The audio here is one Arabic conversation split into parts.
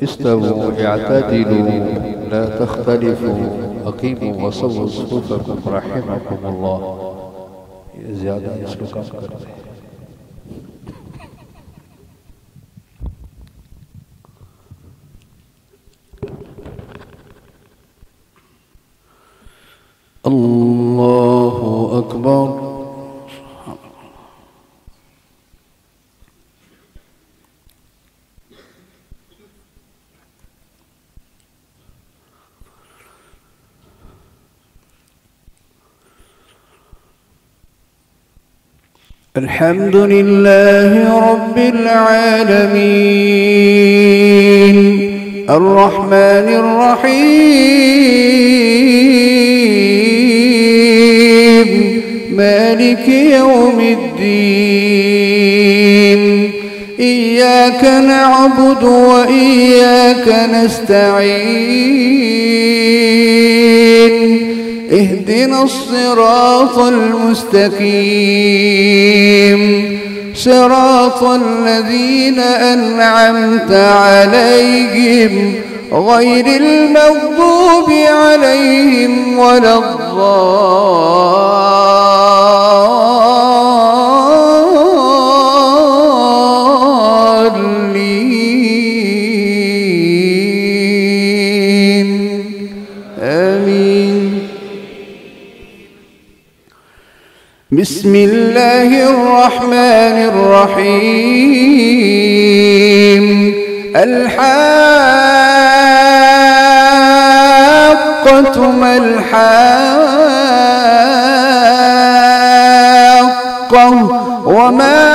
استووا اعتدلوا لا تختلفوا أقيموا وصووا صفوفكم رحمكم الله. زيادة इसको कम कर दे. الله أكبر. الحمد لله رب العالمين الرحمن الرحيم مالك يوم الدين إياك نعبد وإياك نستعين اهدنا الصراط المستقيم صراط الذين أنعمت عليهم غير المغضوب عليهم ولا الضالين آمين. بسم الله الرحمن الرحيم الحاقة ما الحاقة وما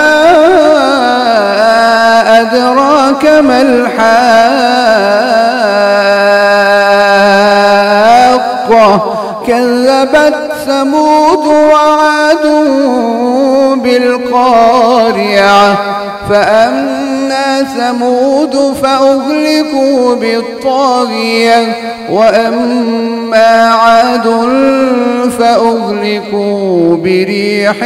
أدراك ما الحاقة كذبت ثمود وعاد بالقارعة فأما ثمود فأهلكوا بالطاغية وأما عاد فأهلكوا بريح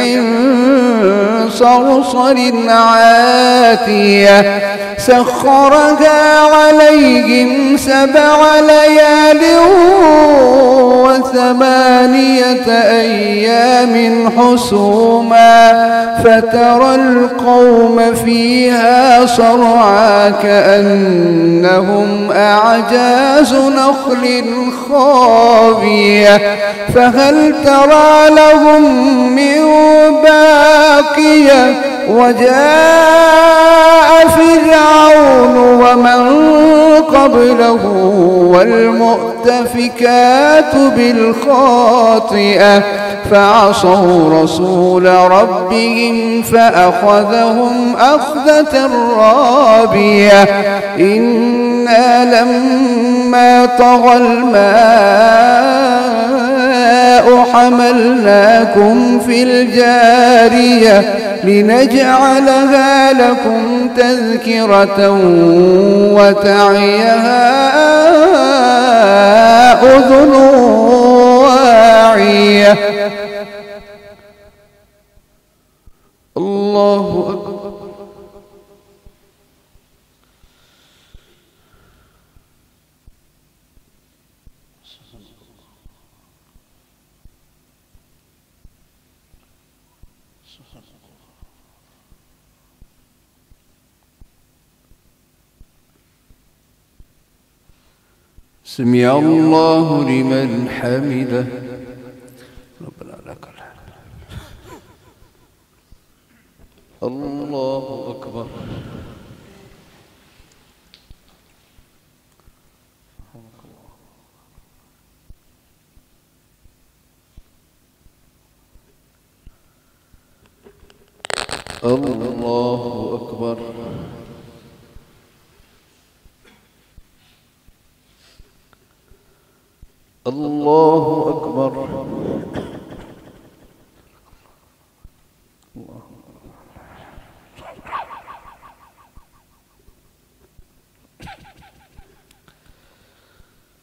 صرصر عاتية سخرها عليهم 7 ليال و8 أيام حسوما فترى القوم فيها صرعى كأنهم أعجاز نخل خاوية فهل ترى لهم من باقية وجاء فرعون ومن قبله والمؤتفكات بالخاطئة فعصوا رسول ربهم فأخذهم أخذة رابية إنا لما طغى الماء حملناكم في الجارية لنجعلها لكم تذكرة وتعيها أذن واعية. الله أكبر. سمع الله لمن حمده ربنا لك الحمد. الله أكبر. الله أكبر. الله أكبر.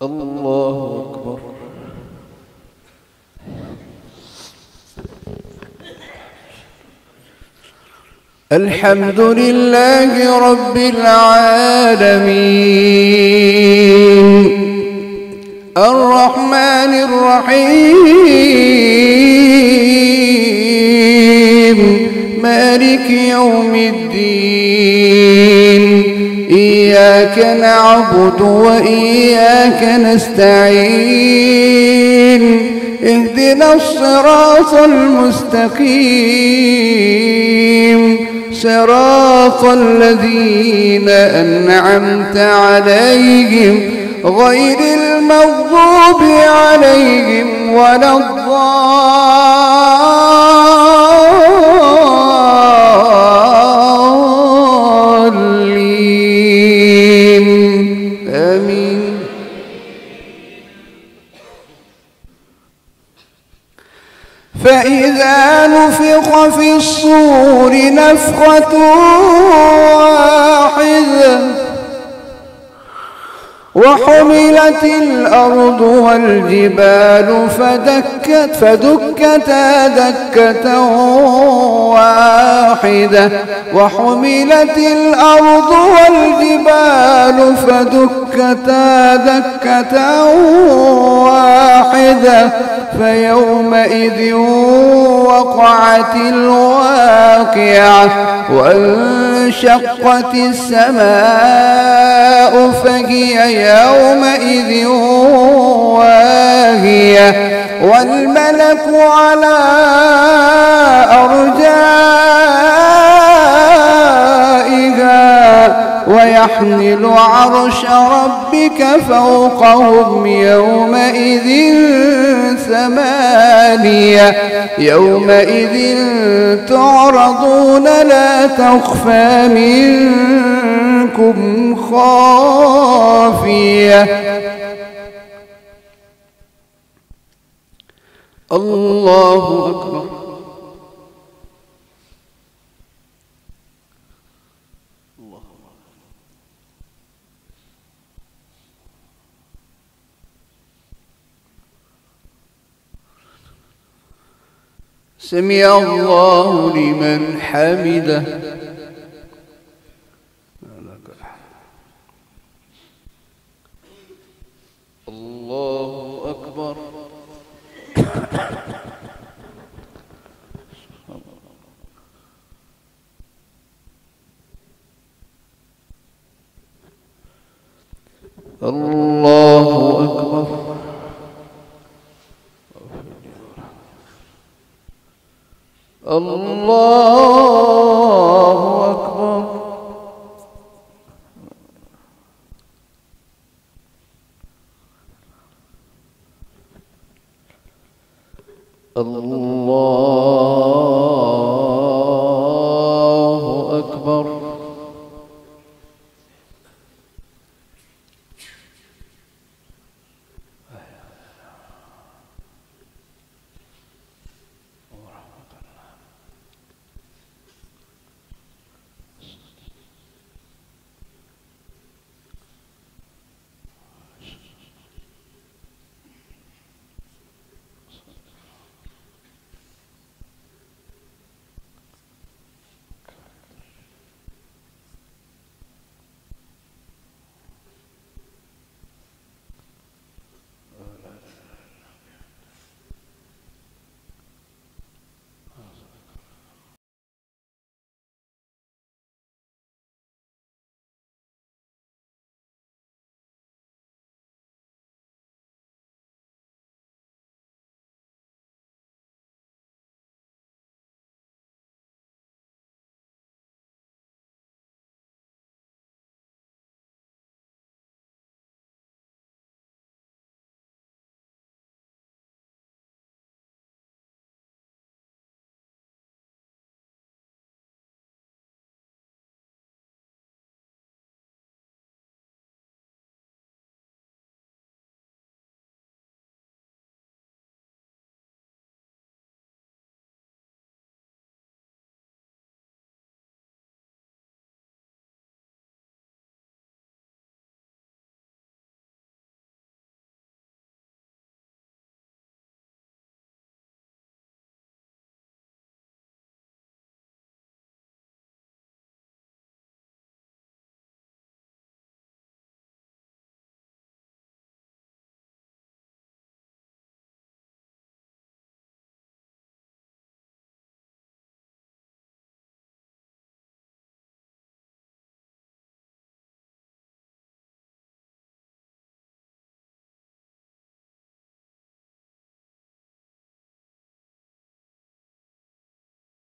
الله أكبر. الحمد لله رب العالمين الرحمن الرحيم مالك يوم الدين إياك نعبد وإياك نستعين اهدنا الصراط المستقيم صراط الذين أنعمت عليهم غير المغضوب عليهم ولا الضالين آمين. فإذا نفخ في الصور نفخة واحدة وحملت الأرض والجبال فدكتا دكة واحدة وحملت الأرض والجبال فدكتا دكة واحدة فيومئذ وقعت الواقعة وانشقت السماء فهي يومئذ واهية والملك على أرجائها ويحمل عرش ربك فوقهم يومئذ ثمانية يومئذ تعرضون لا تخفى منكم خافية. الله أكبر. سمع الله لمن حمده. الله أكبر. الله أكبر. الله أكبر. الله